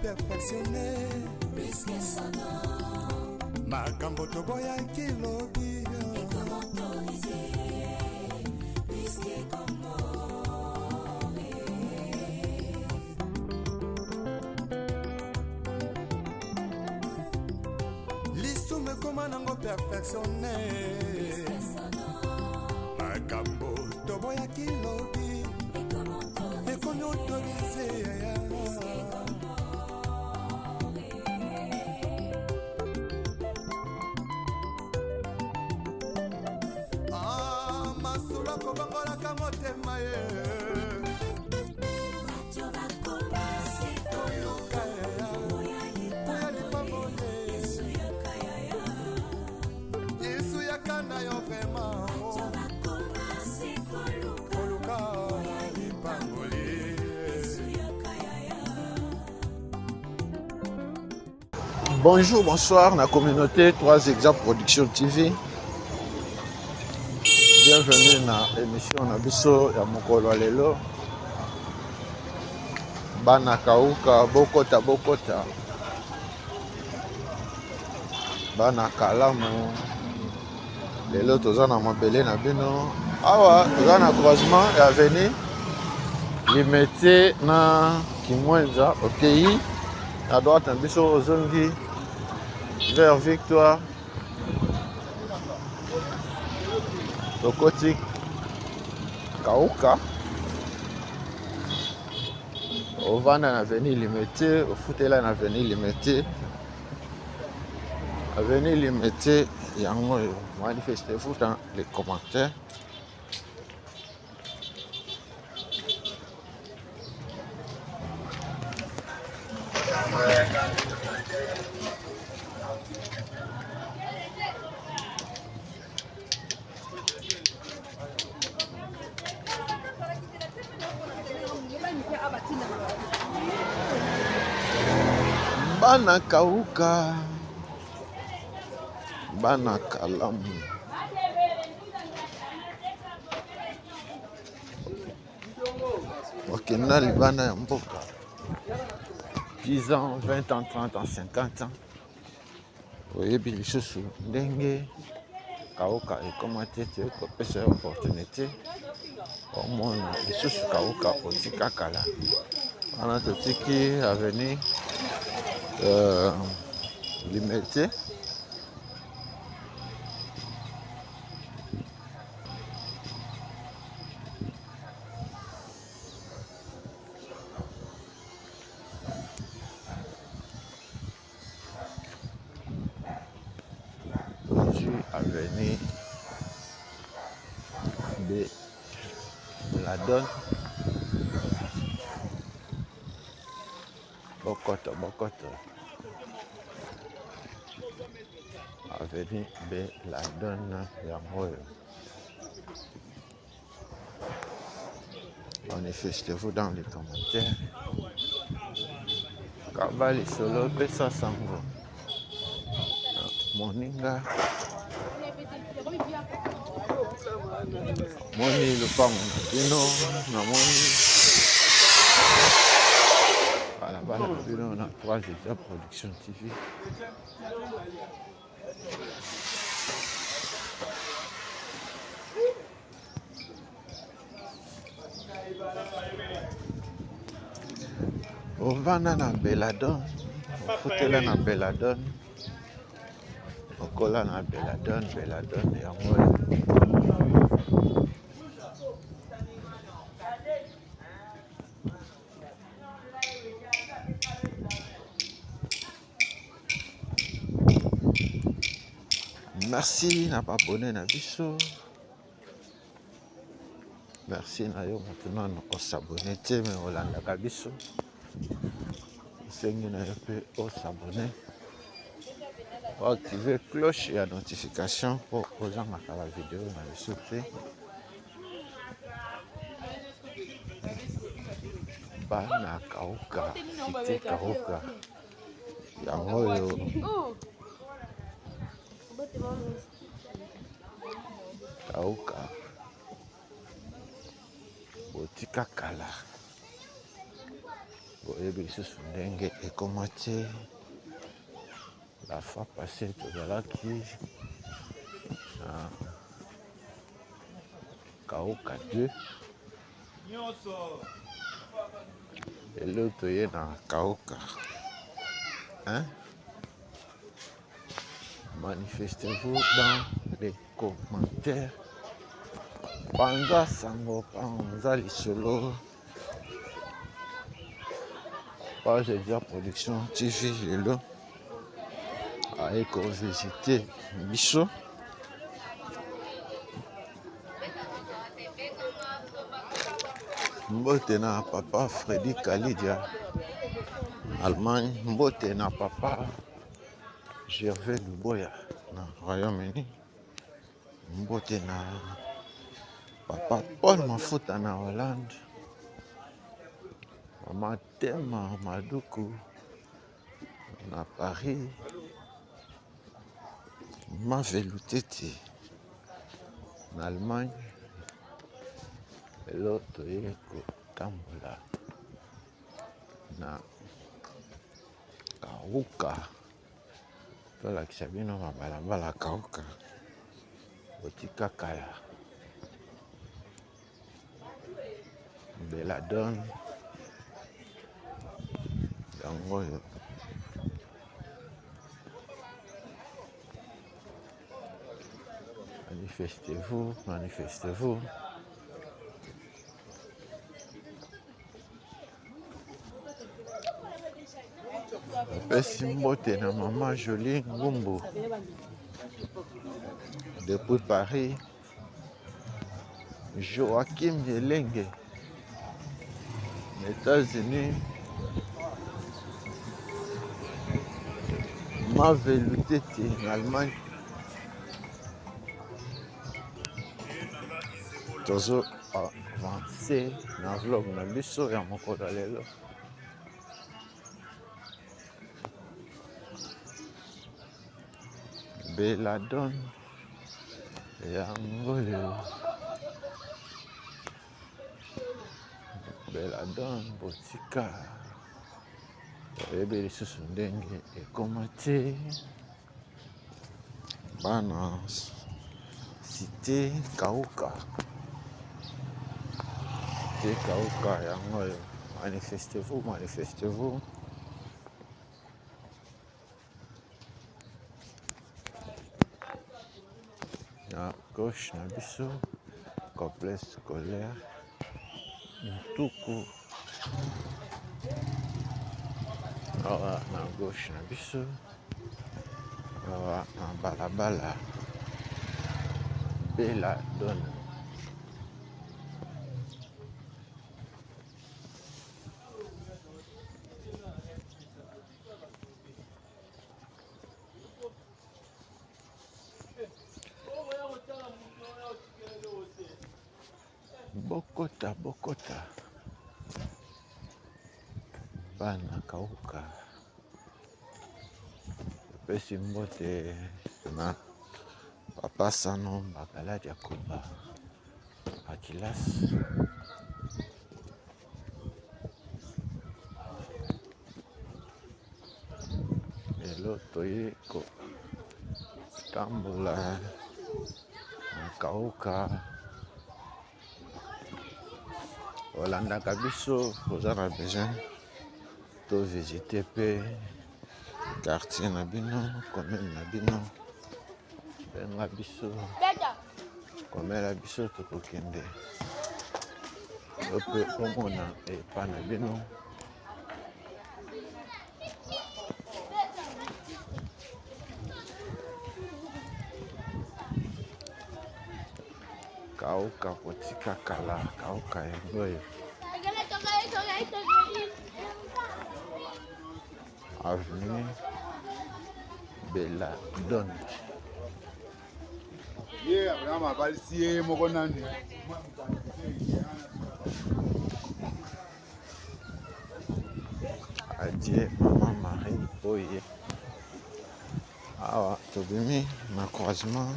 Perfectionné puisque sonore makambo toboya kilobi et comment autoriser puisque comme l'issume comment nango perfectionné puisque sonore makambo toboya kilobi et comment autoriser Bonjour, bonsoir, la communauté 3 Exemples Production TV. Bienvenue dans l'émission Nabiso ya Mokolo Lelo. Bana Kauka, Bokota, Bokota. Bana Kalamu. Lelo toza na mabele na bino. Awa, toza na croisement ya avenue Limete na Kimwenza, OKI. À droite, un biso Ozongi. Vers Victoire, Tokoti, Kauka, au Vana Avenue Limité, au Foutela Avenue Limité, Avenue Limité, manifestez-vous dans les commentaires. Bana Kauka, Bana Kalamu. Wakena Libana ya Mboka. 10 ans, 20 ans, 30 ans, 50 ans. Oyebi lisusu ndenge Kauka ekomate te kopesa opportunité. Omona lisusu Kauka otika kala. Wana totiki avenue Limité. Avenue de la Donne. Bokoto, Bokoto. Avenue de la Donne, Yamoyo. Manifestez-vous dans les commentaires. Kabali solo pesa sango. Moninga. Moni le pango bino na moni. Voilà, bana bino na 3 Exemples Production TV. Ovana na Belladone, Foutela na Belladone, Okola na Belladone, Belladone ya moyo. Merci na pas abonné na biso. Merci na yo maintenant on s'abonner te mais Olanda biso. Sengi na yo pe o s'abonner. activer cloche et notification pour aux gens à la vidéo dans le sauter. Bana Kauka, cité Kauka. Yango yo. Kauka. Botika kala. Boyebi lisusu ndenge ekomati. La fois passée tozalaki na Kauka 2. Et l'autre est dans Kauka. Hein? Manifestez-vous dans les commentaires. Panza Sango, Panza Lissolo. Page de production TV Lelo. Avec visiter Bicho. Mbote na papa Freddy Kalidia. Allemagne. Mbote na papa Gervais Luboya na Royaume-Uni. Mbote na papa Paul Mafuta na Hollande. Mama Tema Maduku na Paris. Mama Veluteti na Allemagne. Et l'autre est Tambola na Kauka. Tola kisabino mabalabala Kauka. Botika kaya. Belladone. Yango yo. Manifestez-vous, manifestez-vous. Pesi mbote na maman Jolie Ngumbu. Depuis Paris. Joachim Yelenge. États-Unis. Ma Veluteti en Allemagne. Tozo avancé na vlog na biso ya mokolo lelo. Belladone yango yo. Belladone botika. Oyebi lisusu ndenge ekomati. Bana cité Kauka. Cité Kauka yango yo. Manifestez-vous, manifestez-vous. À gauche na biso complexe scolaire Ntuku. Awa na gauche na biso awa na balabala Belladone. Bokota, Bokota. Bana Kauka. Pesi mbote na papa Sano Bakala Jakuba. Akilas. Elo toye ko Tambola na Kauka. Olanda Kabiso, vous avez besoin de visiter le quartier Nabino, commune Nabino, Bengabiso, commune Nabiso, Tokokende, Ope Omona et Panabino. Kauka Potika Kala, Kauka Engoyo. Avenue Belladone. Adieu Maman Marie oye. Awa tobimi na croisement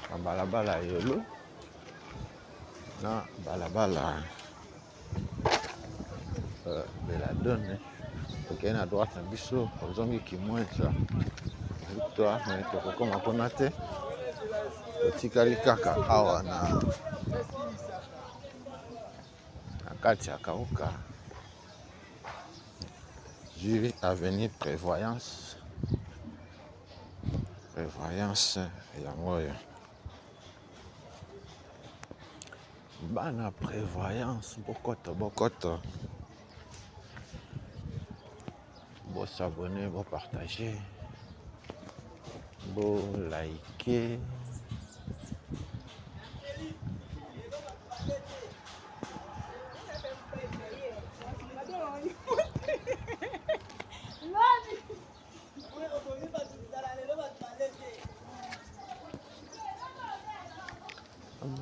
na balabala yolo na balabala Belladone. Ok, na droite na biso ozongi Kimwenza Victoire mais tokokoma mpona te, totikali kaka awa na kati ya Kauka juri avenue Prévoyance yango oyo bana Prévoyance bokoto bo s'abonner, bo partager, bo liker.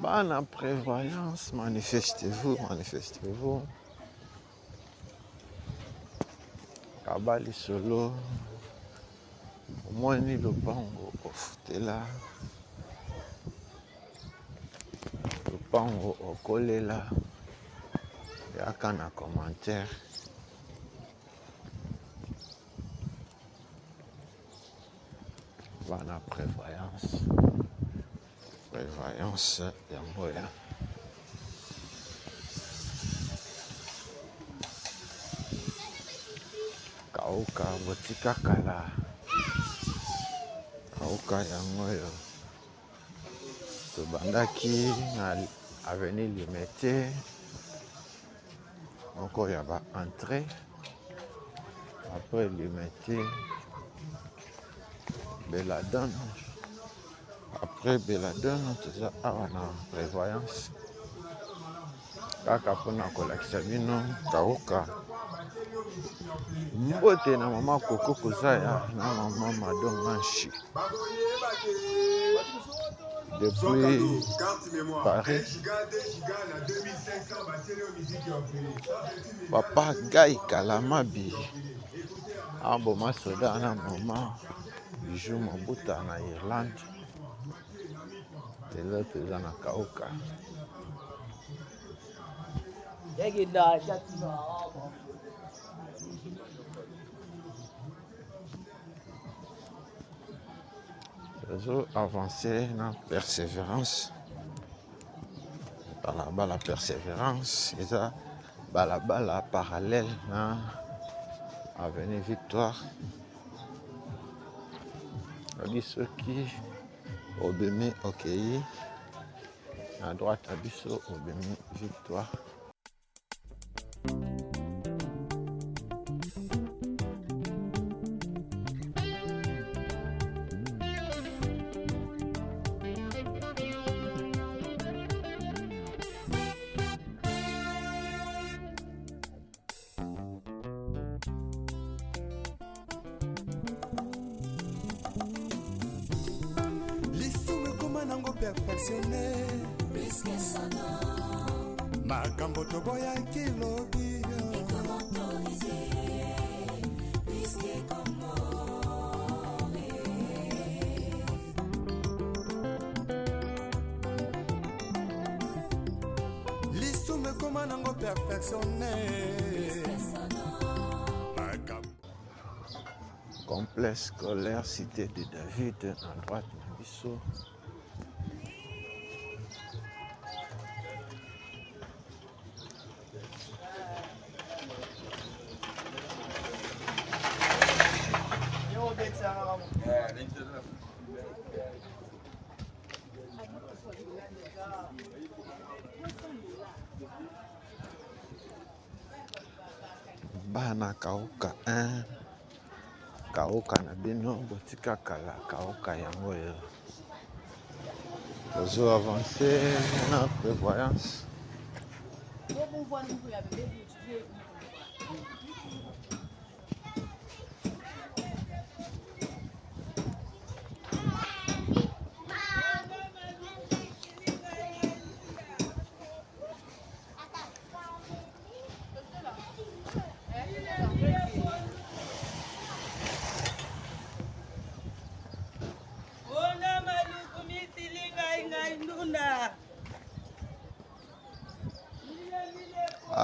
Bana Prévoyance, manifestez-vous. Kabali solo, omoni lopango ofutela, lopango okolela, yaka na commentaire. Bana Prévoyance yango ya Kauka botika kala, Kauka yango yo tobandaki na avenue Limete moko ya ba entrée, après Limete Belladone, après Belladone toza awa na Prévoyance kaka mpona kolakisa bino Kauka. Mbote na mama Koko Kozaya na mama Madonganshi depuis Paris. Papa Guy Kalamabi Amboma Soda na mama Bijou Mobuta na Irlande. Telo toza na Kauka. Toujours avancer na persévérance. Balabala persévérance, eza balabala parallèle na avenue Victoire. Odi soki obemi okei à droite à biso obemi Victoire. Nango perfectionné makambo toboya kilobi lisume koma nango perfectionné Complexe scolaire cité de David à droite na biso. Bana Kauka 1 Kauka na bino botika kala Kauka yango yo tozo avancer na Prévoyance.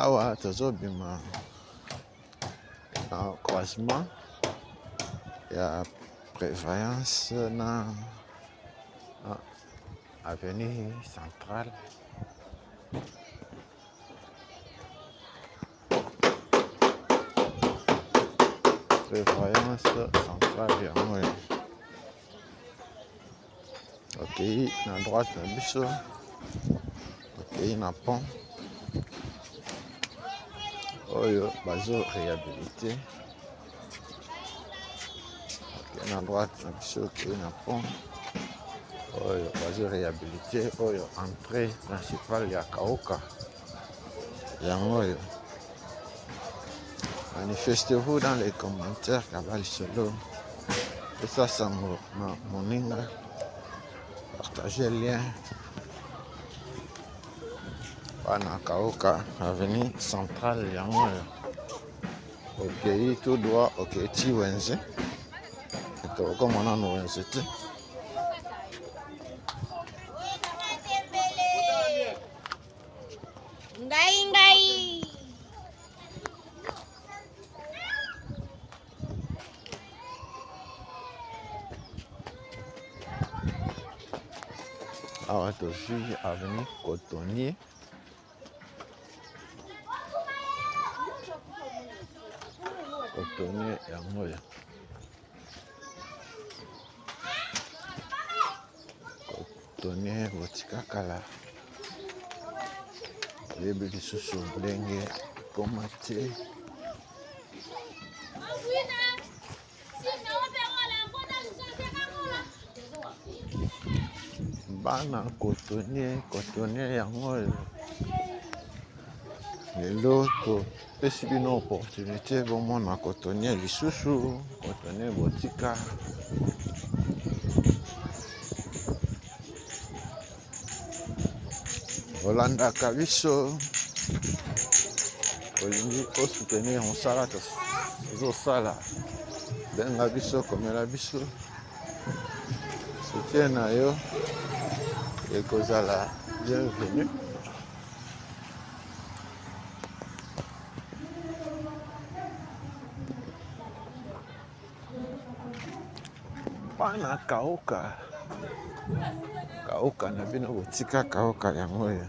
Awa tozobima na croisement ya prévoyance na avenue centrale. Prévoyance centrale yango oyo. Okei na droite na biso, okei na pont oyo bazo réhabilité. Okei na droite na biso, okei na pont oyo bazo réhabilité, oyo entrée principale ya Kaoka yango oyo. Manifestez-vous dans les commentaires Kabali Solo. Et ça, c'est mon ligne. Partagez le lien. Pana Kaoka, avenue centrale yango oyo. Ok, tout droit, ok, ti wenze. Et comme on a nos wenze. Awa tozwi avenue Cotonnier. Cotonnier yango oyo. Cotonnier botika kala. Yebi lisusu ndenge ekoma te. Bana Cotonnier yango oyo. Lelo topesi bino opportunité bomona Cotonnier lisusu, Cotonnier botika. Olandaka biso, olingi osoutenir mosala tozosala, benga biso, komela biso, soutien na yo ekozala bienvenue. Pana Kaoka, Kaoka na bino botika Kaoka yango oyo.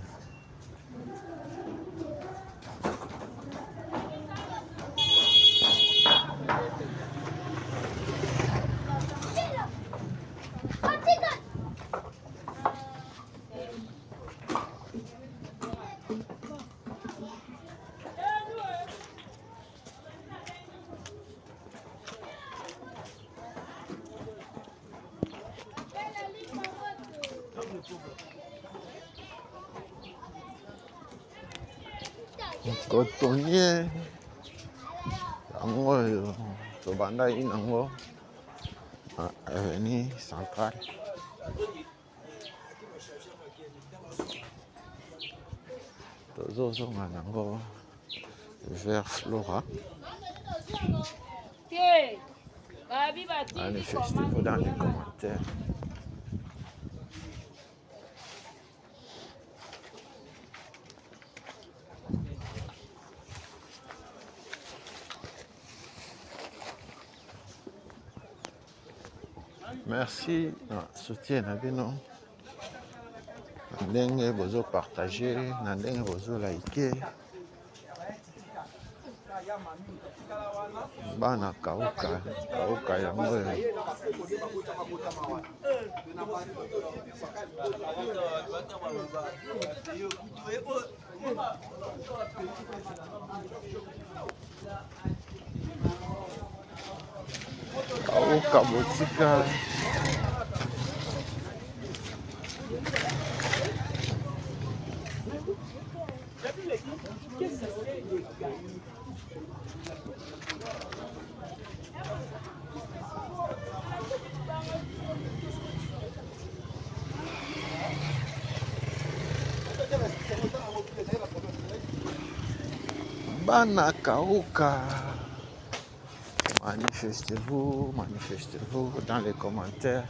Cotonnier yango oyo tobanda inango avenue centrale. Tozozonga nango vers Flora. Manifestez-vous dans les commentaires. Merci na soutien na bino. Ndenge bozo partager, na ndenge bozo liker. Bana Kaoka, Kaoka yango oyo. Kaoka botika. Bana Kaoka, manifestez-vous dans les commentaires.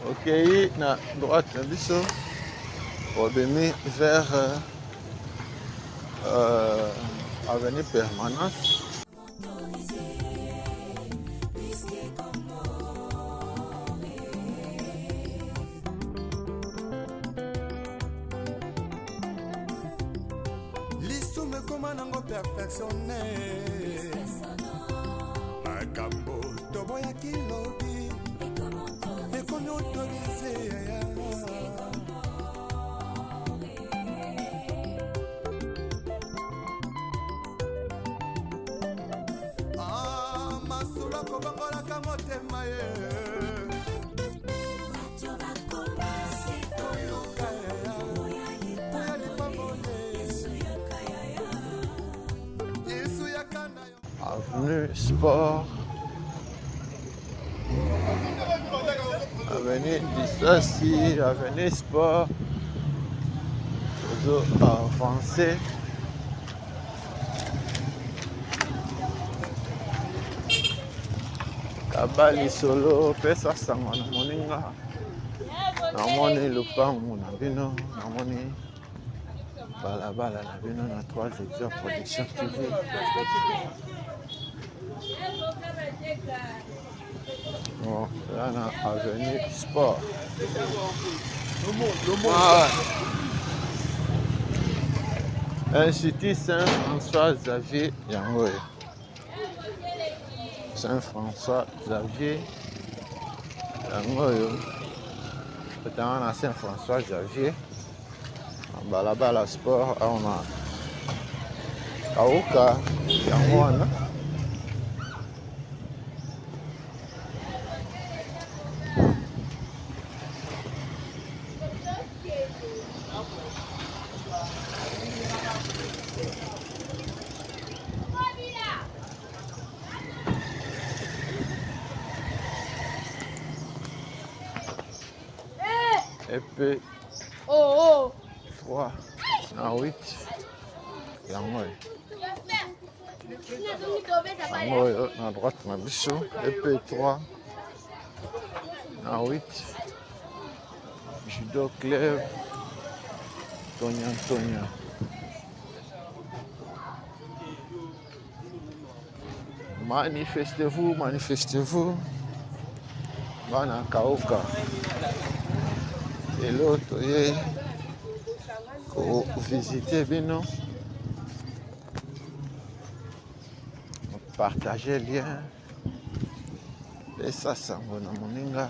Ok, na droite na biso obemi vers avenue Permanence. lisumu ekoma nango perfectionne makambo toboyaki lobi ekomi autorise masolo kobongolaka motema ye Avenue Sport, avenue Dissassi, avenue Sport, toujours avancé. Kabali solo, pesa sango na moninga, namoni lupangu na bino, namoni balabala na bino na 3 hectares production TV. Bon, là on a avenue Sport. Institut Saint-François Xavier yango. Saint-François Xavier yango. Peut-être à Saint-François Xavier. Balabala Sport, on a Kauka yango wana. EP 3 à 8 yango na droite na biso EP 3 à 8 judo club Tonya manifestez-vous bana Kauka et l'autre ko visiter bino partager lien pesa sango na moninga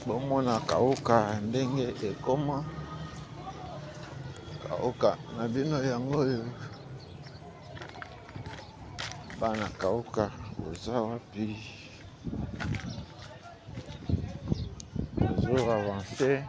bomona Kauka ndenge ekoma Kauka na bino yango bana Kauka oza wapi toujours avancé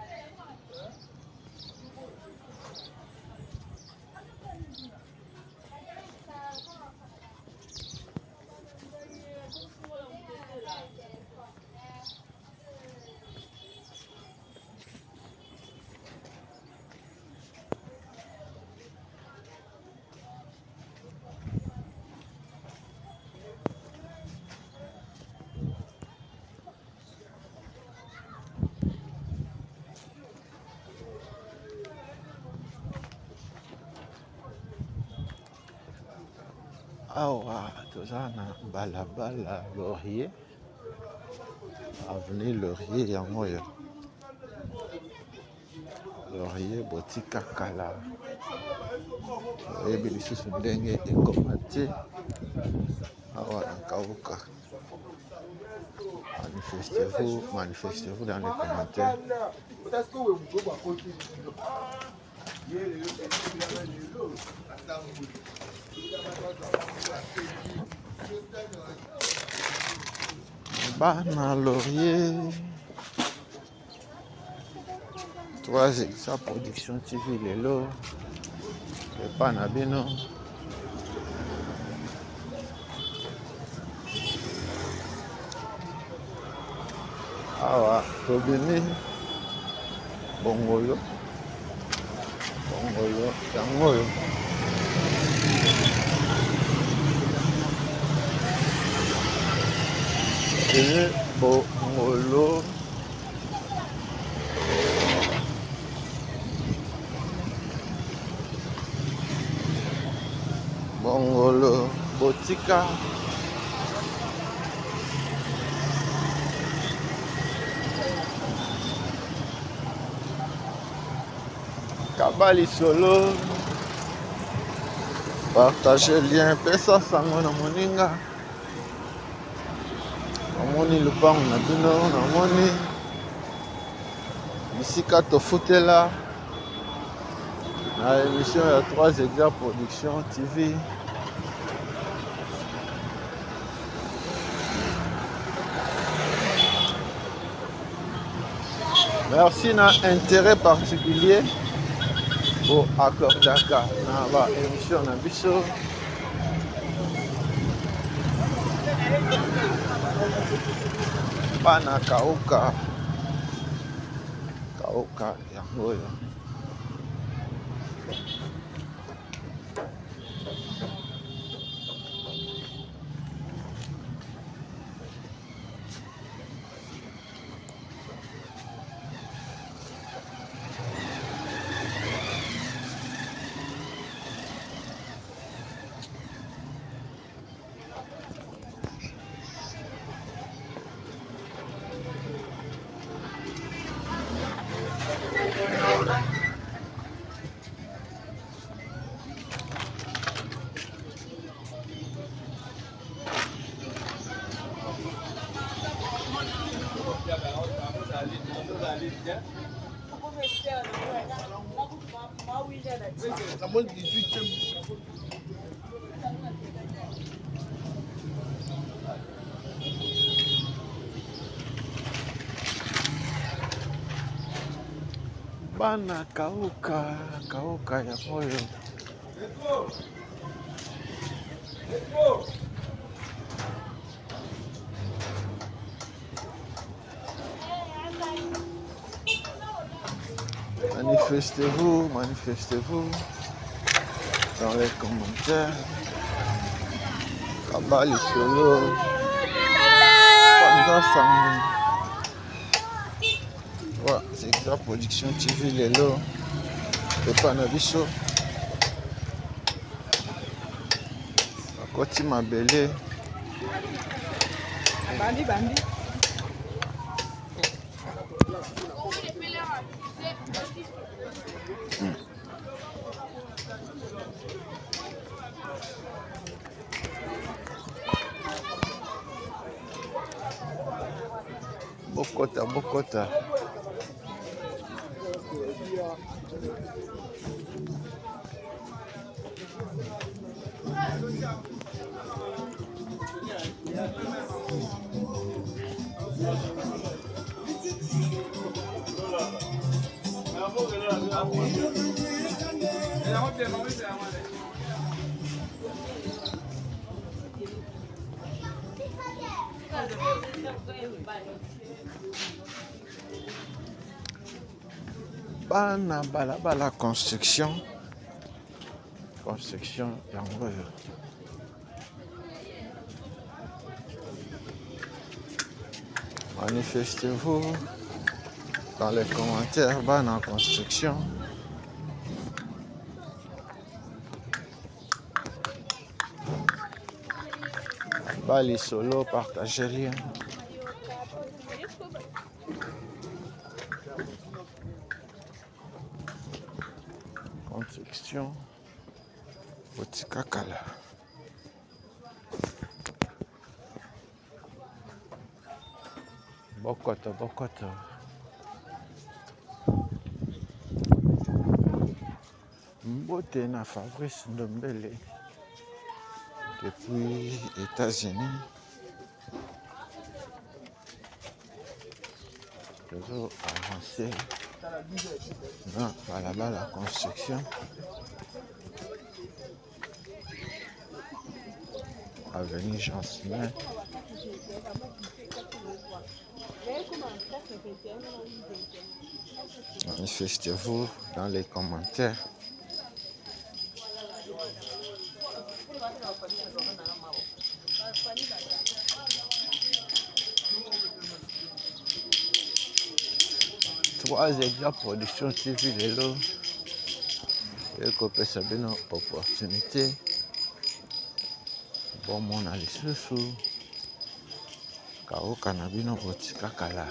awa toza na balabala Laurier avenue Laurier yango yo Laurier botika kala oyebi lisusu ndenge ekoma te awa na Kauka. Manifestez-vous dans les commentaires. Bana Laurier 3 Exa Production TV lelo epa na bino awa tobimi bongolo yango oyo bongolo botika kabali solo partager lien pesa sango na moninga namoni lupango na bino namoni bisika tofutela na émission ya 3 Exa Production TV. Merci na intérêt particulier pour accordaka na ba émission na biso. Bana kauka yango oyo bana kauka ya moyo manifestez-vous dans les commentaires. Kabali solo Panda Sango. Voilà, c'est Exa Production TV lelo epa na biso akoti mabele bandi bokota bana balabala construction yango oyo manifestez-vous dans les commentaires bana construction bali solo partagez lien construction botika kala bokoto mbote na Fabrice Ndombele depuis États-Unis. Toujours avancé Non, là-bas la construction. Avenue Jean Simon. Manifestez-vous dans les commentaires. Trois déjà production TV lelo ekopesa bino opportunité bomona lisusu kauka na bino kotika kala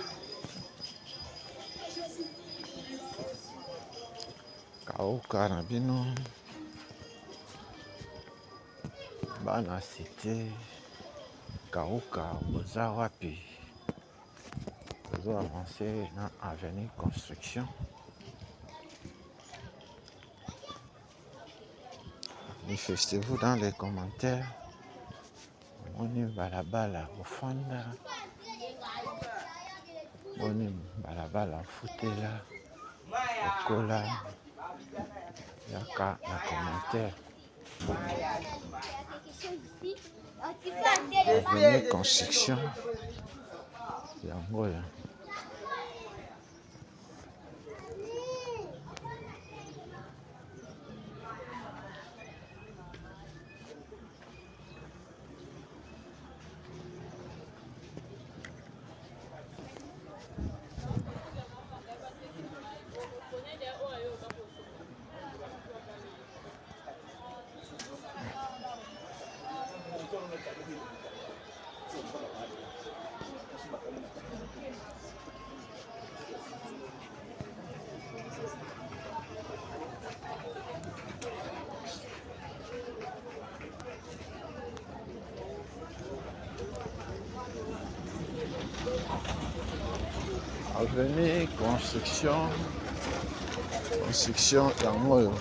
kauka na bino bana cité kauka boza wapi avancer dans avenue construction. Manifestez-vous dans les commentaires. On y balabala au fanda. On y balabala foutela au cola. Yaka na commentaire. Avenue construction. Yango ya. Avenue construction yango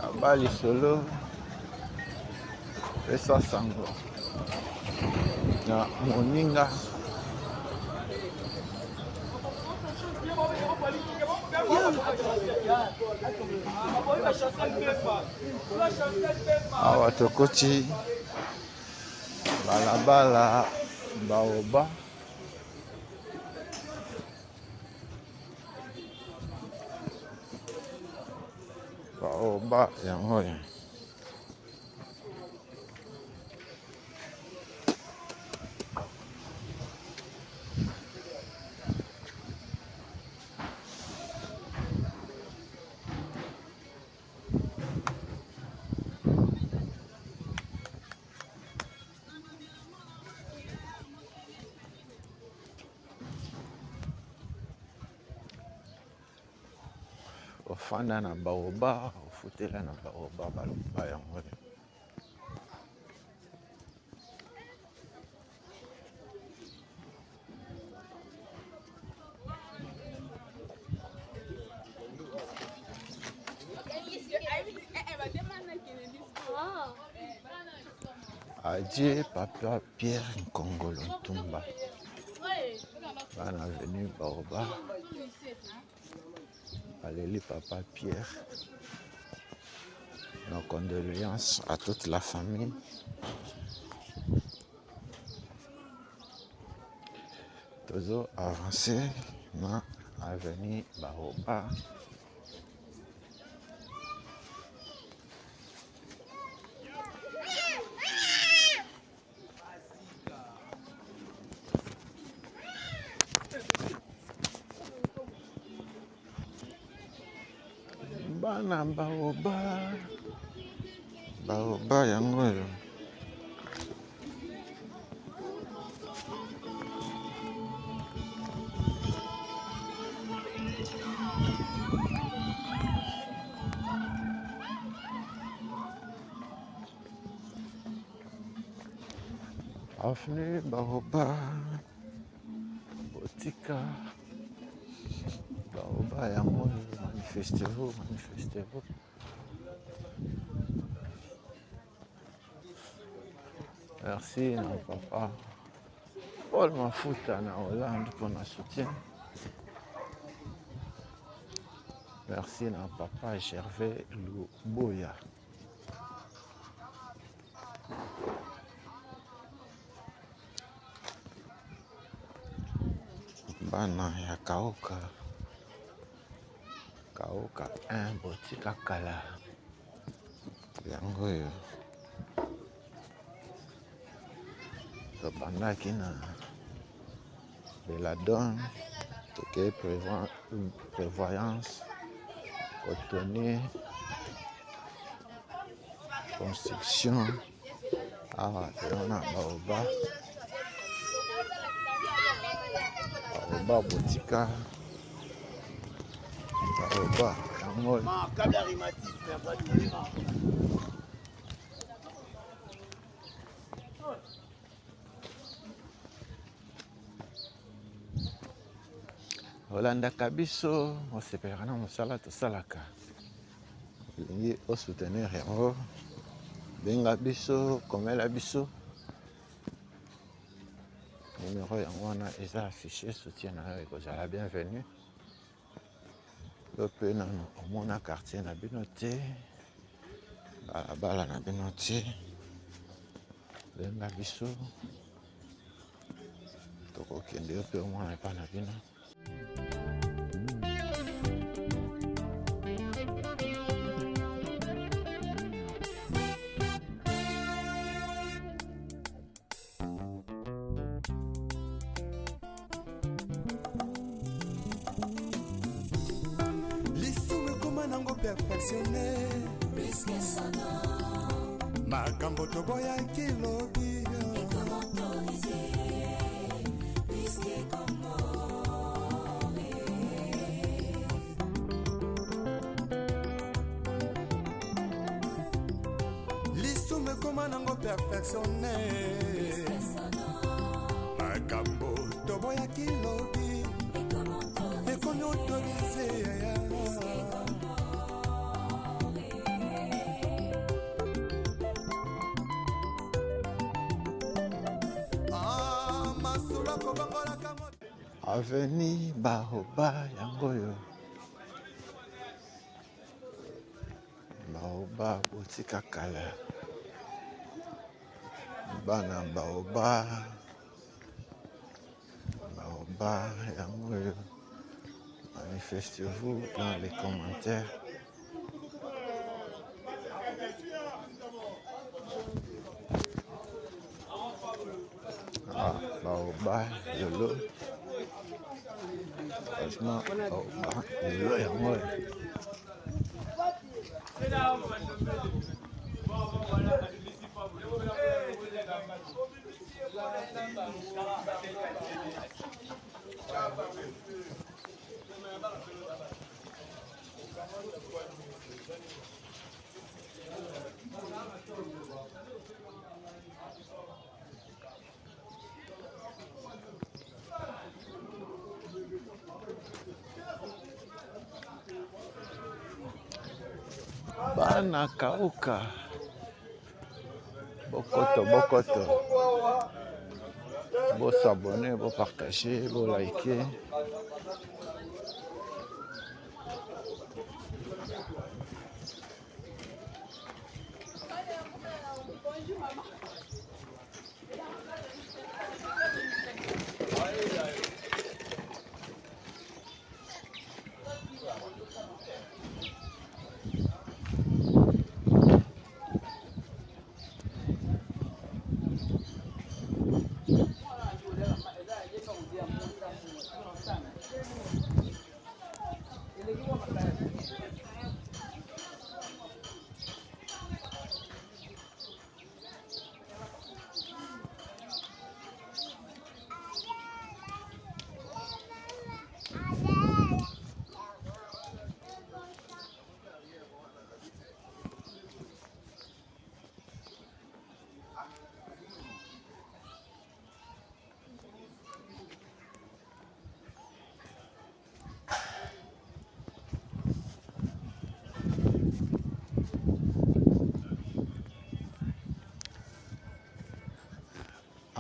aba lisolo pesa sango na moninga awa tokoti balabala baoba yango ya ofanda na baoba ofutela na baoba baloba yango Adieu Papa Pierre Nkongolo Ntumba bana venu baoba Alléluia Papa Pierre. Nos condoléances à toute la famille. Toujours avancé dans l'avenue Baoba. Bana baoba yango yo avenue baoba botika baoba yango yo. Manifestez-vous. Merci, non, papa. Paul Mafuta na Hollande pour notre soutien. Merci à papa Gervais Luboya. Bana ya Kaoka 1 botika kala yango yo tobandaki na Beladone toke prévoyance cotonnier construction awa toyona baoba botika baoba yango olandaka biso osepelaka na mosala tosalaka olingi osoutenir yango benga biso komela biso numéro yango wana eza affiché soutien na yo ekozala bienvenu yo mpe nano omona quartier na bino te balabala na bino te benga biso tokokende yo mpe omona epa na bino. Perfectionné makambo toboyaki lobi lisumu ekoma nango perfectionné makambo toboyaki lobi ekomi autorisé yaya Avenue Baoba yango yo Baoba botika kala bana Baoba yango yo manifestez-vous dans les commentaires. Baoba yolo franchement Baoba yolo yango bana Kaoka bokoto bo s'abonner, bo partager, bo liker.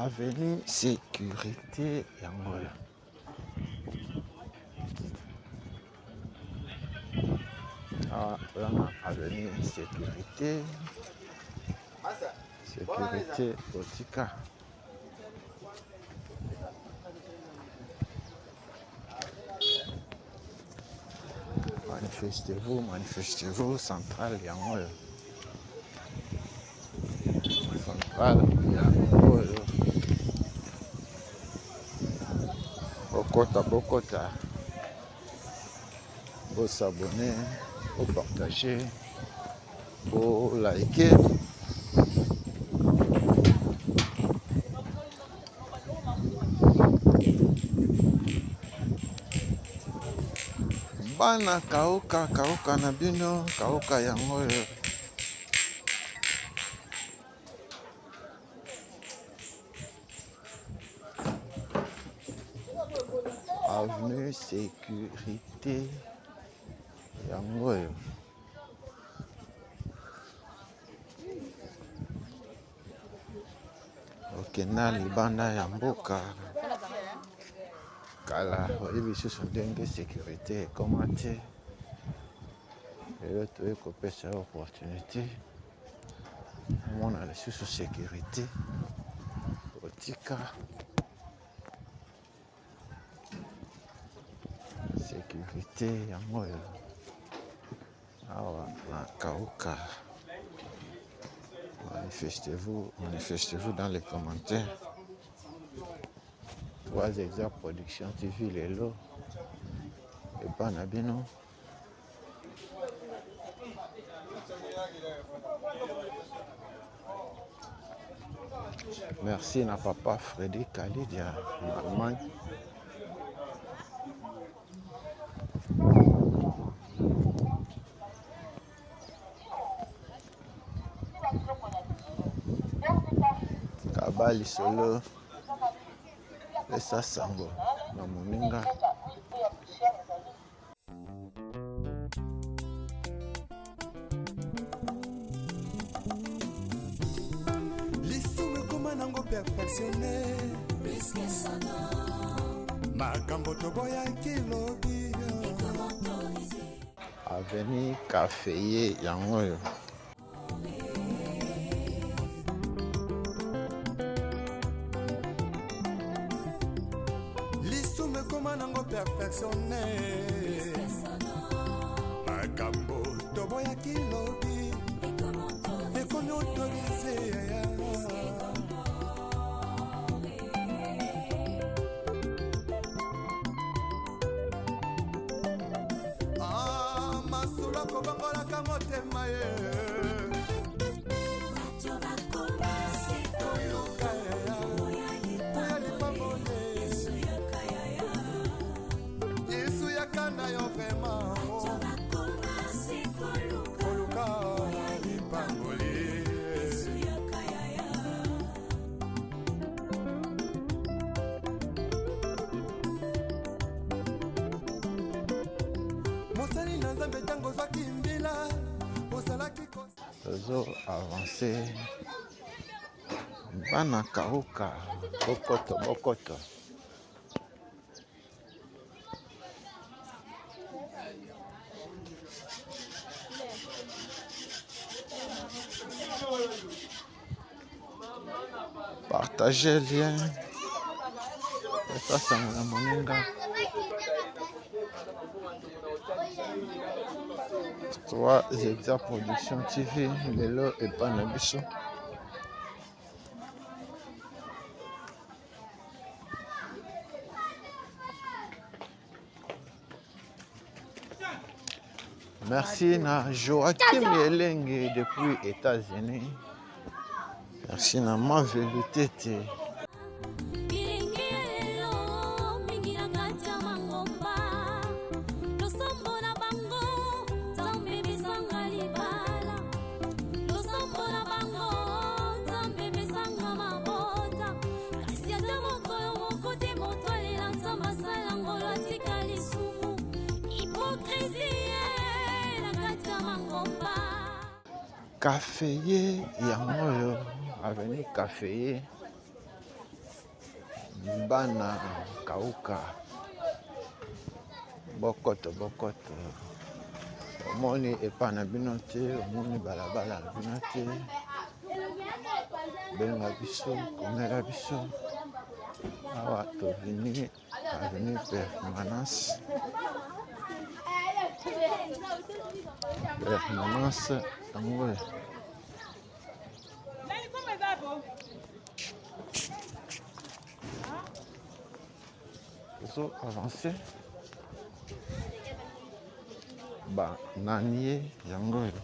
Avenue Sécurité yango oyo. Wana avenue Sécurité. Sécurité Botika. Manifestez-vous, centrale yango oyo. Centrale yango oyo. Bokota. Vous s'abonner, vous partager, vous liker. Bana kauka na bino, kauka yango oyo. Avenue Sécurité yango oyo. Okena libanda ya mboka kala oyebi susu ndenge sécurité ekoma te. Lelo toye kopesa opportunité omona lisusu sécurité otika. Sécurité yango oyo. Awa na kauka. Manifestez-vous dans les commentaires. 3 Exact Production TV lelo. Et pas nabino. Merci na papa Freddy Kalidia en Allemagne. Kabali solo esa sango na moninga. Lisume koma nango perfectionné. Makambo toboya kilobi. Avenue Caféier yango oyo. Lisume koma nango perfectionné. Makambo toboya kilobi. Ekomi autorisé. Tozo avancer. Bana kauka. Bokoto. Partagez le lien. Et ça, c'est mon moninga. 3 Exact Production TV, lelo et pas nabiso. Merci na Joachim Elenge depuis États-Unis. Merci na Mavelutete. Caféier yango oyo, avenue Caféier bana kauka bokoto omoni epa na bino te, omoni balabala na bino te, benga biso komela biso awa tovini avenue permanence yango tozo avance bananie yango oyo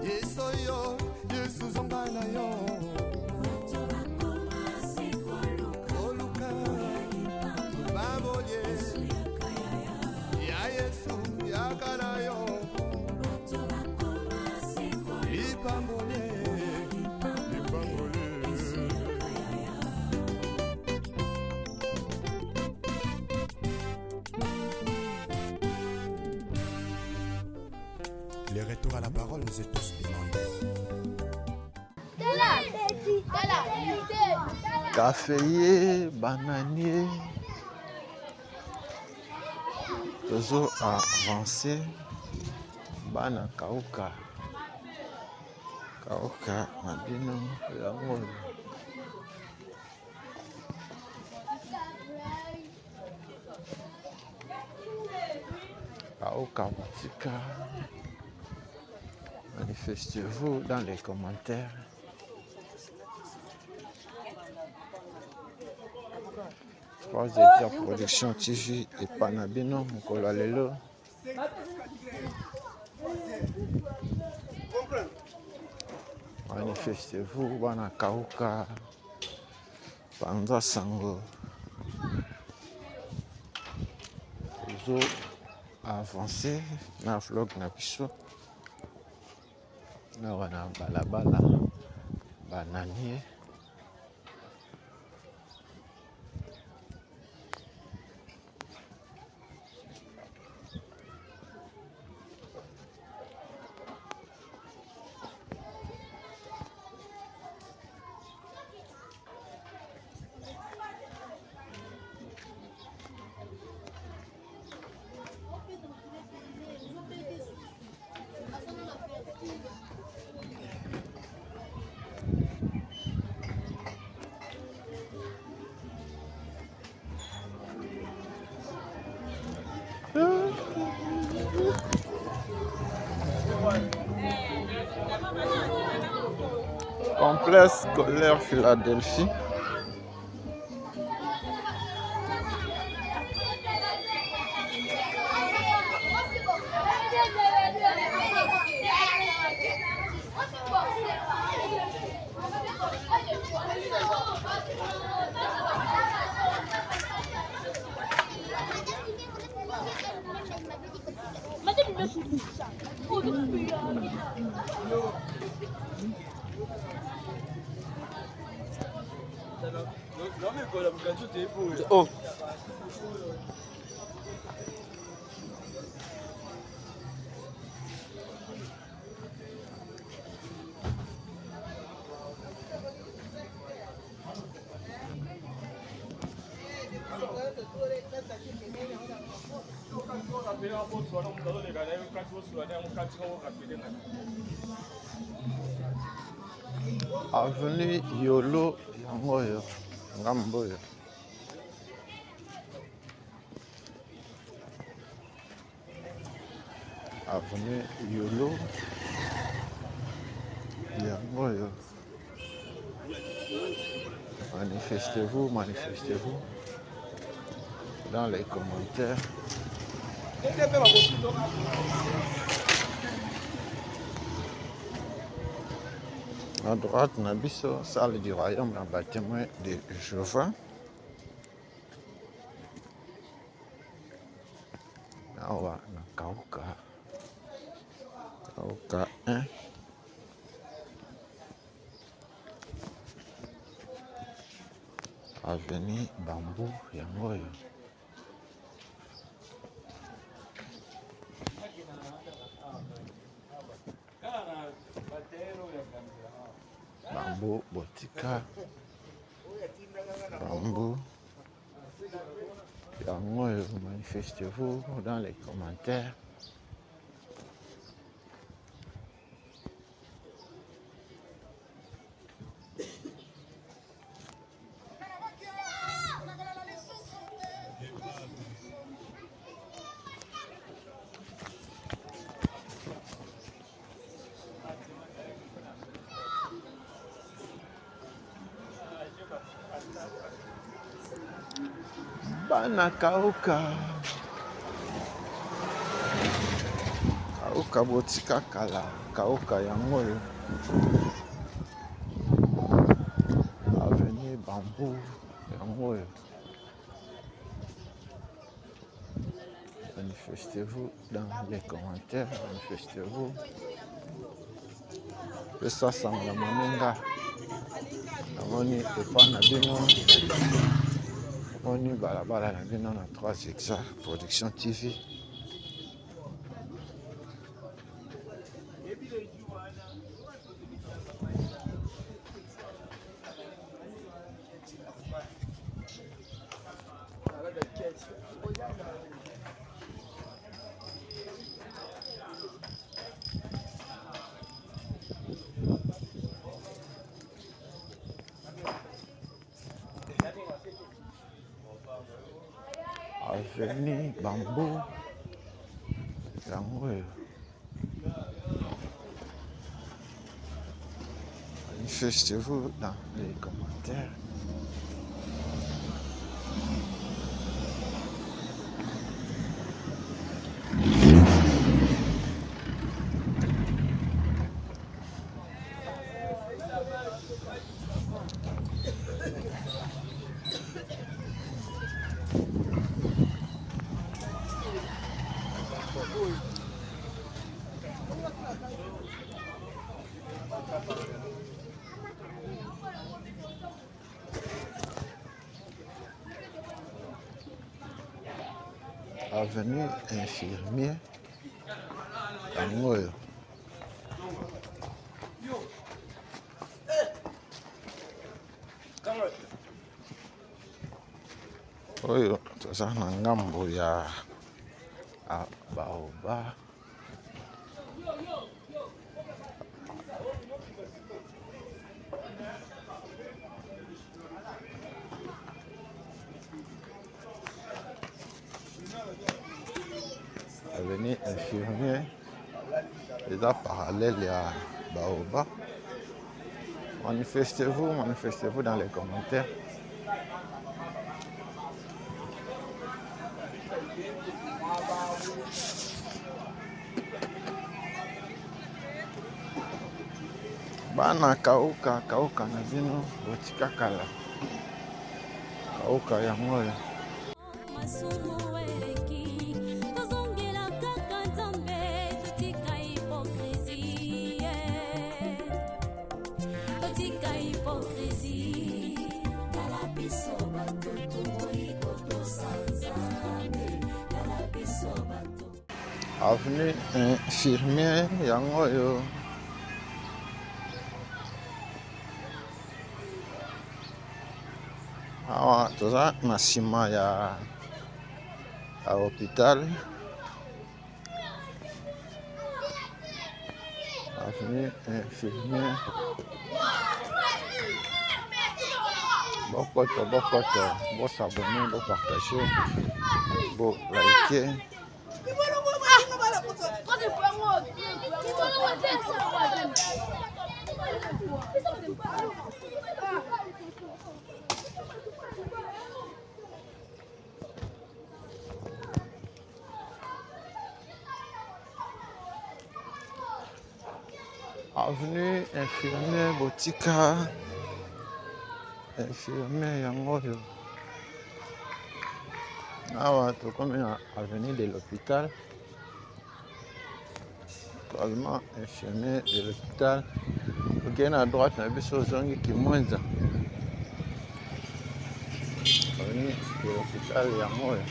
Yesu yo, Yesu zonga na yo. Oluka, babolye, ya Yesu yakala yo. Ipambole, ipambole. Les retours à la parole nous est tous demandés. caféier bananier tozo avancer bana kauka na bino yango kauka botika. Manifestez-vous dans les commentaires. Troisième Production TV et Panabino Mokolo lelo. Manifestez-vous bana kauka panza sango. Zo avancer na vlog na biso. Na wana balabala bananier complexe scolaire Philadelphie. Oh. Avenue Yolo yango yo ngambo yo. Avenue Yolo yango yo. Manifestez-vous dans les commentaires. À droite, Nabiso, salle du royaume, un bâtiment de Jéhovah. Awa, na Kauka 1. Avenue Bambou, yango yo. Bambou Botika. Bambou. Manifestez-vous dans les commentaires. Bana Kauka. Kauka Botika Kala. Kauka Yangoyo. Avenue Bambou Yangoyo. Manifestez-vous dans les commentaires. Manifestez-vous. Que ça semble la moninga. Namoni epa na bino. Namoni balabala na bino na 3 hectares. Production TV. Avenue Bambou Yangoyo. Manifestez-vous dans les commentaires. Avenue Infirmier Yangoyo. Oyo toza na ngambo ya Baoba. Avenue Infirmier, les parallèles à Baoba. Manifestez-vous dans les commentaires. Bana Kauka na bino Botika Kala. Kauka Yangoyo. Avenue Infirmier Yangoyo. Awa toza na nsima ya hôpital. Avenue Infirmier. Bokoto, bon s'abonner, bon partager, bon liker. Avenue Infirmier Botika. Infirmier Yangoyo. Awa tokomi na avenue de l'hôpital. Actuellement infirmier de l'hôpital. Ok, à droite na biso zongi Kimwenza. Avenue de l'hôpital Yangoyo.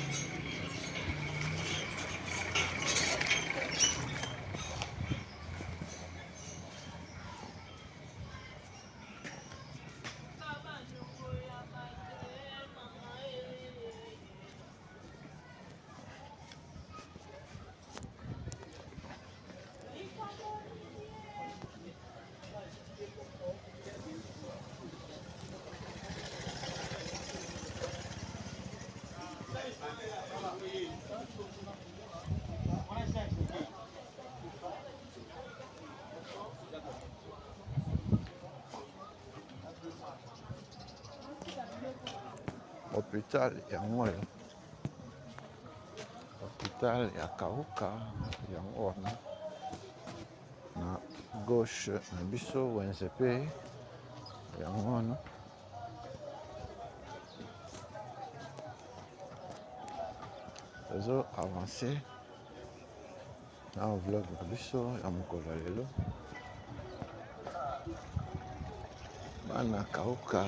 hôpital yango oyo hôpital ya Kauka yango wana na gauche na biso wenze pe yango wana tozo avance na vlog na biso ya mokolo ya lelo bana Kauka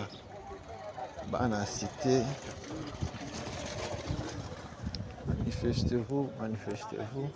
bana cité manifestez-vous manifestez-vous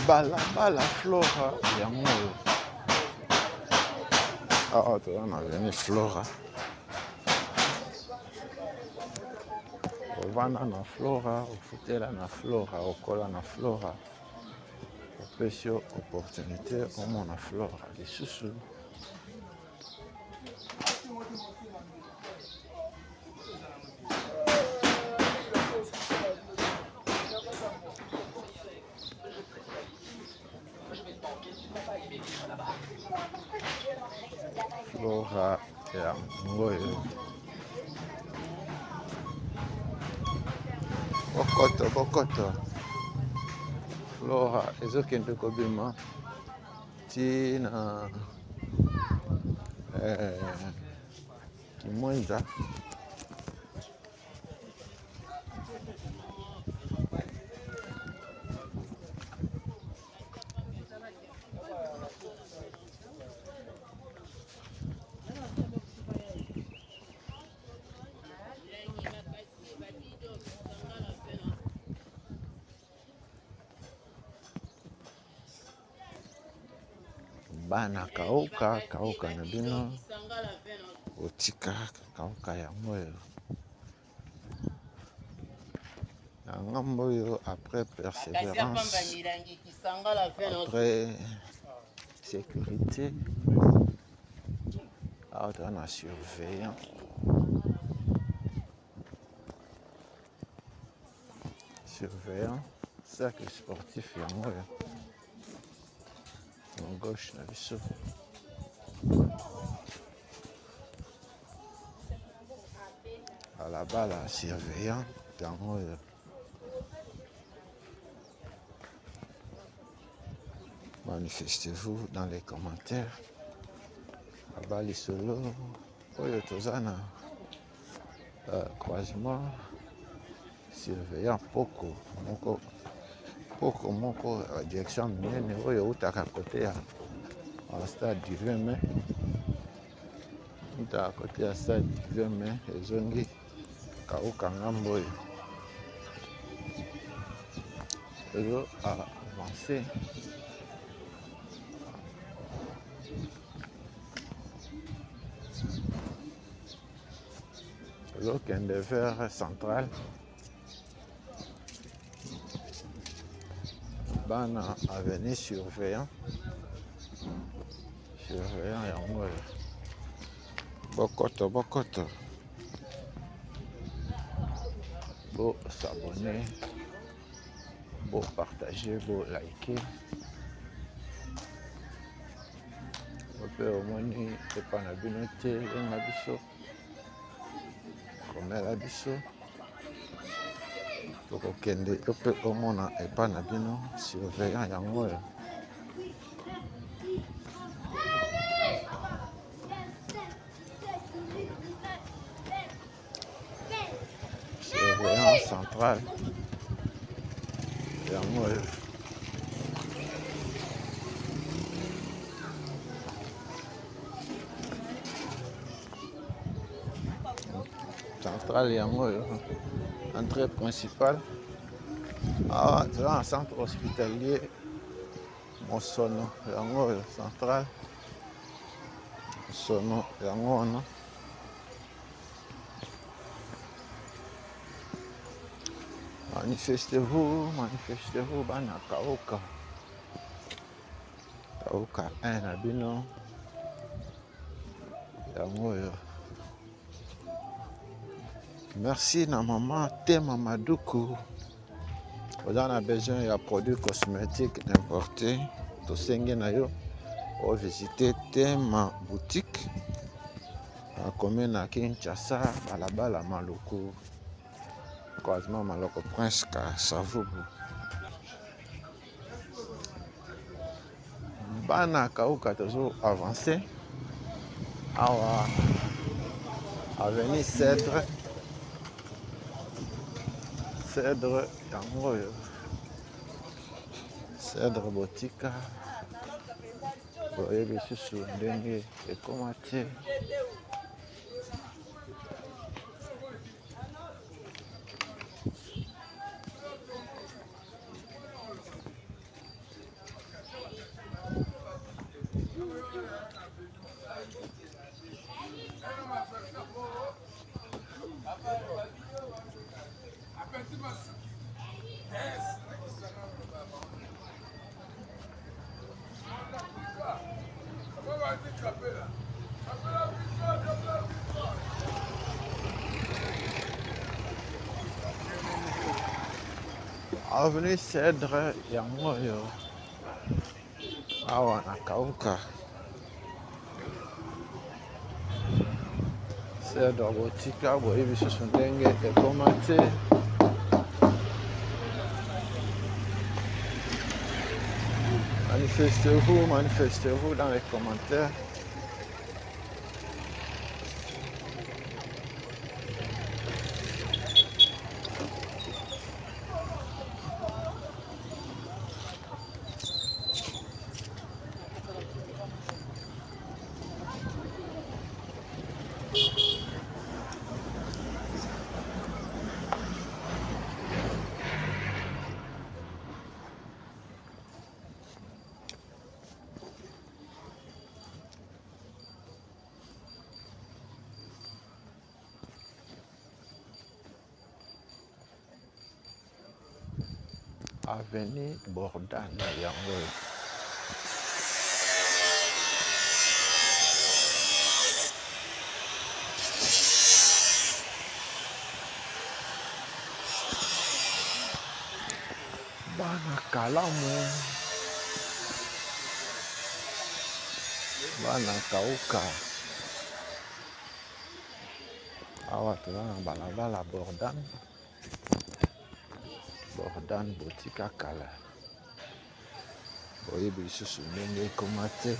balabala Flora yango oyo awa toza na veni Flora ovanda na Flora ofutela na Flora okola na Flora opesi yo opportunité omona Flora lisusu Flora ya ngoyo bokoto Flora ezokende kobima tina Kimwenza bana kauka na bino otika kauka yango oyo na ngambo oyo après persévérance après sécurité awa toza na surveillant cercle sportif yango oyo na gauche na biso balabala surveillant yango oyo manifestez-vous dans les commentaires abali solo oyo toza na croisement surveillant poko moko direction minene oyo utaka kote ya stade du 20 mai utaka kote ya stade du 20 mai ezongi kauka ngambo oyo ezo avance ezokende vers central bana avenue surveillant yango oyo bokoto bo s'abonner bo partager bo liker mpe omoni epa na bino te yenga biso komela biso tokokende yo mpe omona epa na bino surveillant yango oyo central yango oyo. Central yango oyo, entrée principale. Awa toza na centre hospitalier Mosono yango oyo, central Mosono yango wana. Manifestez-vous bana Kauka 1 na bino yango oyo. Merci na maman Tema Maduku. On a besoin de produits cosmétiques importés. Tosengi na yo o visiter Tema boutique na commune na Kinshasa, balabala Maloko, croisement Maloko Prince ka Savubu. Bana Kauka toujours avancé. Awa avenue Cèdre yango oyo, Cèdre Botika boyebi susu ndenge ekoma te. Avenue Cèdre yango oyo, awa na Kauka. Cèdre Botika boyebi susu ndenge ekoma te. Manifestez-vous dans les commentaires. Avenue Bordane yango. Bana Kalamu, bana Kauka. Awa toza na balabala Bordane Botika kala. Boyebi susu ndenge ekoma te.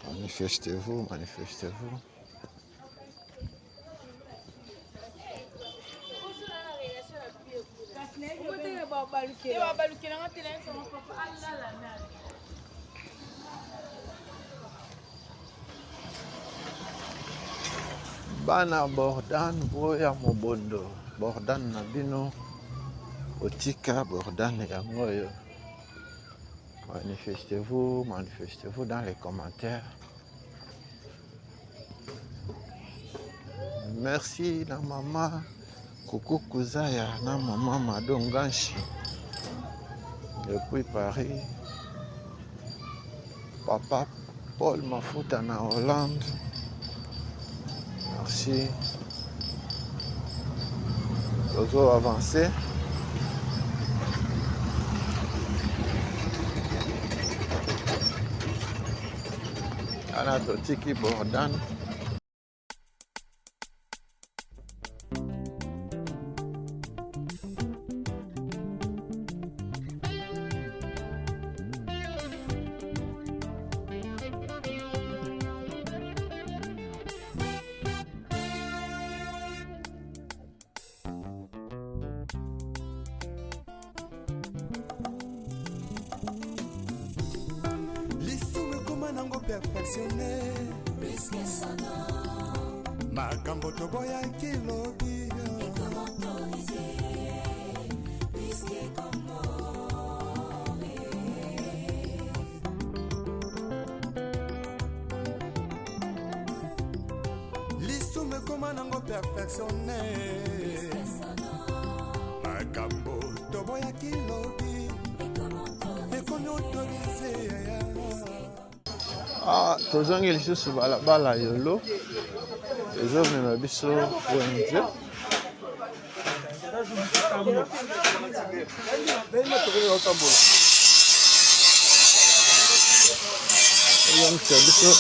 Manifestez-vous. Bana Bordane boya mobondo, Bordane na bino Botika Bordane yango oyo. Manifestez-vous dans les commentaires. Merci na mama Coucou Kuzaya na mama Madonganshi depuis Paris. Papa Paul Mafuta na Hollande. Merci. Toujours avancé. Anatotiki Bordane. perfectionné makambo toboyaki lobi lisume koma nango perfectionné makambo toboyaki lobi ekomi autorisé tozongi lisusu balabala yolo ezomema biso wenze ezomisa biso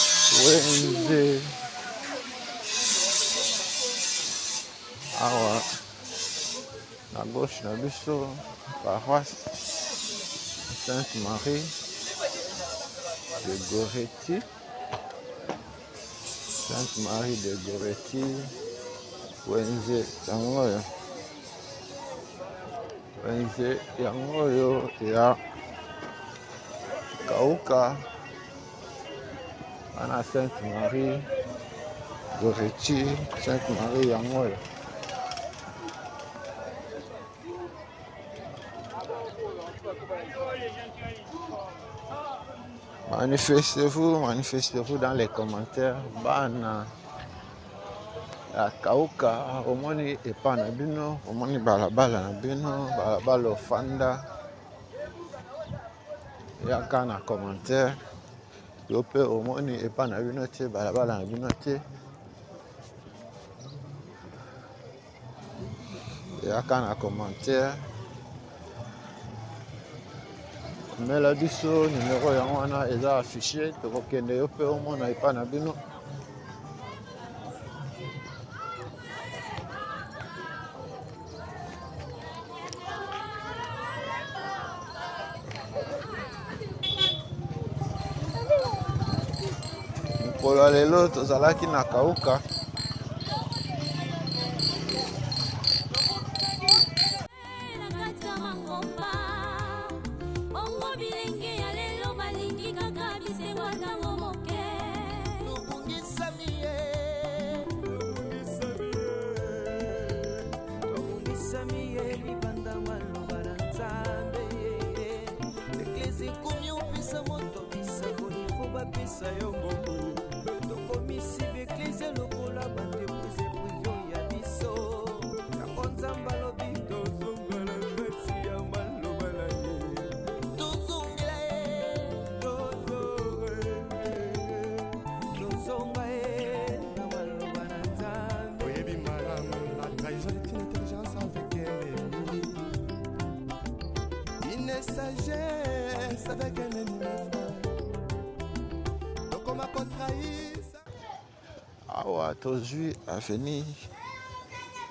wenze awa na gauche na biso paroisse Sainte Marie de Goretti, Sainte Marie de Goretti, wenze yangoyo, wenze yangoyo ya kauka ana Sainte Marie Goretti, Sainte Marie yangoyo. Manifestez-vous dans les commentaires. Bana ya kauka omoni epa na bino, omoni balabala na bino, balabala ofanda. Yaka na commentaire. Yo pe omoni epa na bino te, balabala na bino te. Yaka na commentaire. Mela biso numéro yango wana eza affiché tokokende yo pe omona epa na bino mokolo ya lelo tozalaki na kauka sagesse avec un ennemi donc on m'a contrahi awa tozwi avenir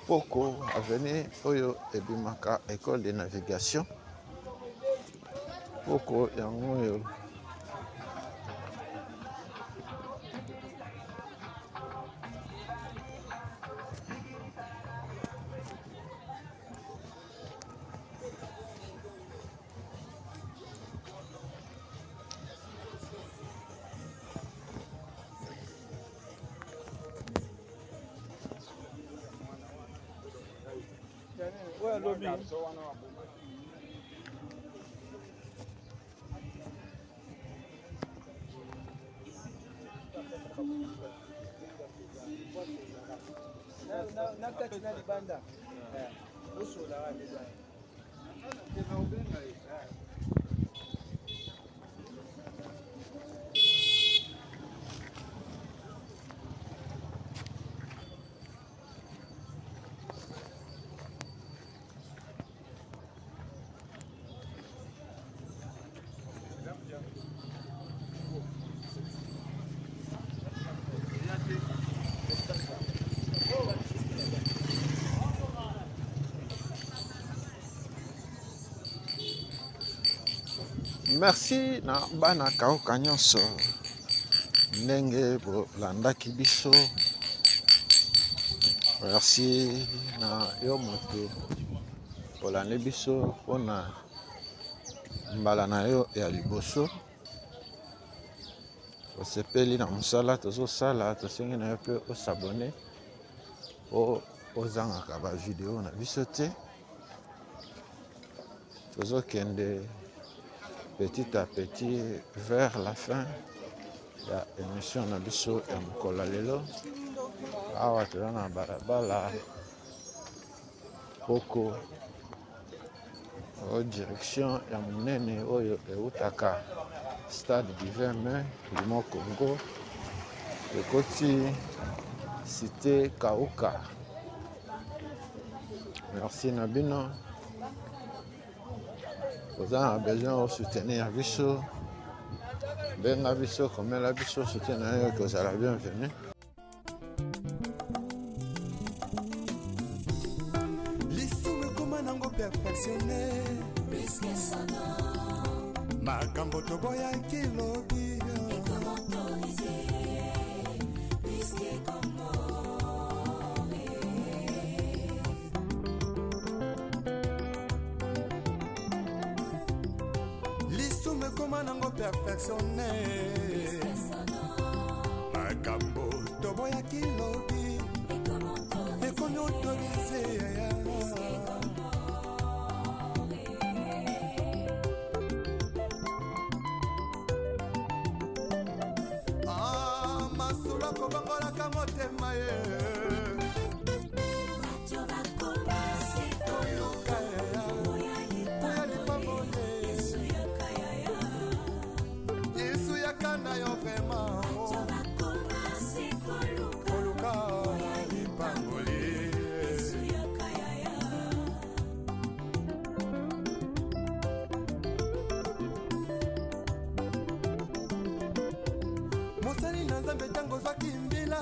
poko avenir oyo ebimaka école de navigation poko yango oyo merci na bana kauka nyonso ndenge bolandaki biso merci na yo moto olande biso mpona mbala na yo ya liboso osepeli na mosala tozosala, tosengi na yo mpe osabone po ozangaka bavideo na biso te. Tozokende petit à petit vers la fin ya émission na biso ya mokolo ya lelo. Awa toza na balabala poko direction ya monene oyo eutaka stade du 20 mai limo Congo, ekoti cité Kauka. Merci na bino, oza na besoin o soutenir biso, benga biso, komela biso soutien na yo, kozala bienvenu. lisumu ekoma nango perfectionne makambo toboyaki lobi lisumu ekoma nango perfectionne makambo toboyaki lobi ekomi autorise yaya masolo kobangolaka motema ye koluka yaya oya lipamone yesu yakanda yo vrema koluka lipangoli mosali na nzambe ntango ozwaki mbila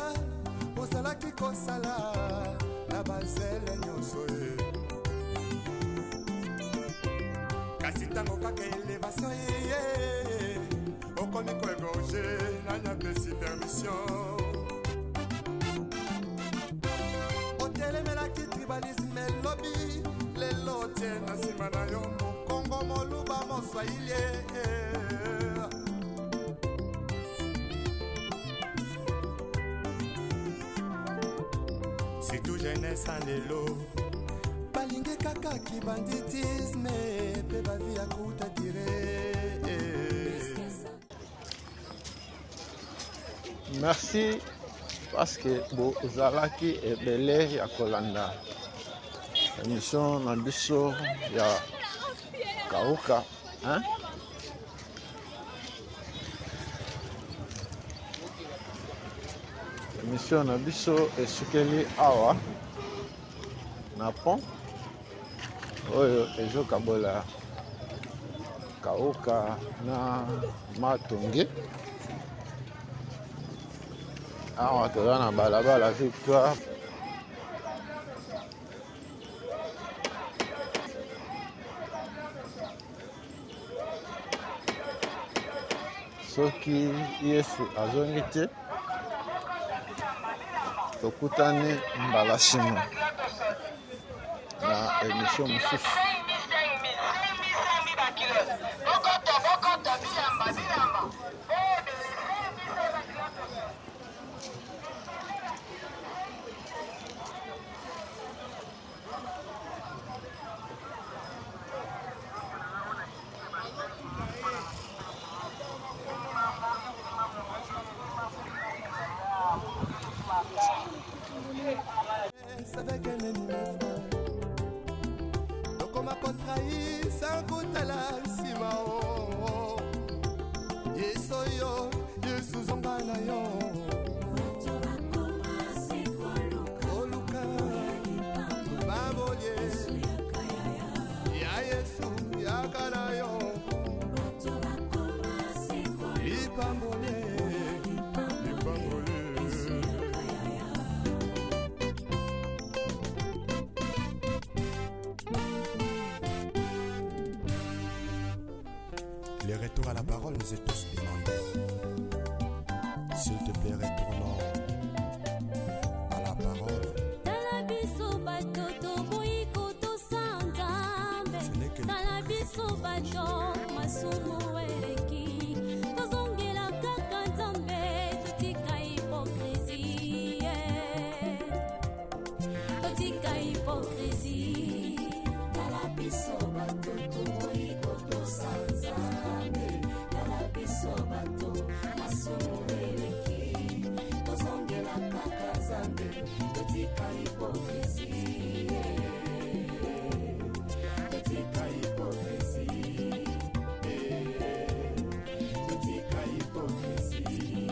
ozalaki kosala na bazele nyonso ye, kasi ntango kaka elevation yeye okomi koegorge nanyapesi permission. Otelemelaki tribalisme elobi lelo tie na nsima na yo mokongo moluba moswahili surtout jeunesse en lelo balingi kaka kibanditisme pe bavi ya kuta dire. Merci parce que bozalaki ebele ya kolanda émission na biso ya Kauka, hein? Émission na biso esukeli awa na pont oyo ezokabola Kauka na Matonge. Awa toza na balabala Victoire, soki Yesu azongi te tokutani mbala nsima na émission mosusu. Avec un ennemi tokoma kotrahi sankutala nsima o yesu yo yesu zonga na yo koluka babolie ya yesu yakana yo lipambole Les retours à la parole nous est tous demandés. S'il te plaît, retourne